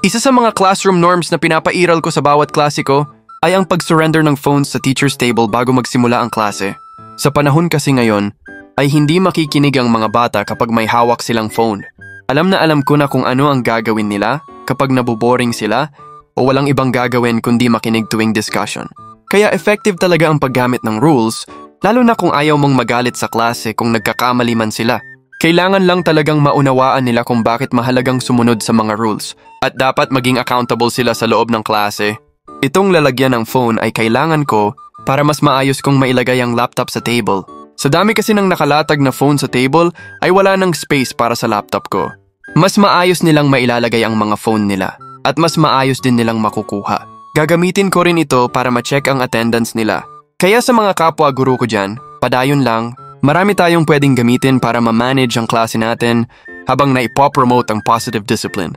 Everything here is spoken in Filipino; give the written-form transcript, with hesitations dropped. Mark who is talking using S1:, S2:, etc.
S1: Isa sa mga classroom norms na pinapairal ko sa bawat klase ko ay ang pag-surrender ng phones sa teacher's table bago magsimula ang klase. Sa panahon kasi ngayon, ay hindi makikinig ang mga bata kapag may hawak silang phone. Alam na alam ko na kung ano ang gagawin nila kapag naboboring sila o walang ibang gagawin kundi makinig tuwing discussion. Kaya effective talaga ang paggamit ng rules, lalo na kung ayaw mong magalit sa klase kung nagkakamali man sila. Kailangan lang talagang maunawaan nila kung bakit mahalagang sumunod sa mga rules at dapat maging accountable sila sa loob ng klase. Itong lalagyan ng phone ay kailangan ko para mas maayos kong mailagay ang laptop sa table. Sa dami kasi ng nakalatag na phone sa table ay wala ng space para sa laptop ko. Mas maayos nilang mailalagay ang mga phone nila at mas maayos din nilang makukuha. Gagamitin ko rin ito para ma-check ang attendance nila. Kaya sa mga kapwa guru ko dyan, padayon lang, marami tayong pwedeng gamitin para ma-manage ang klase natin habang naipopromote ang positive discipline.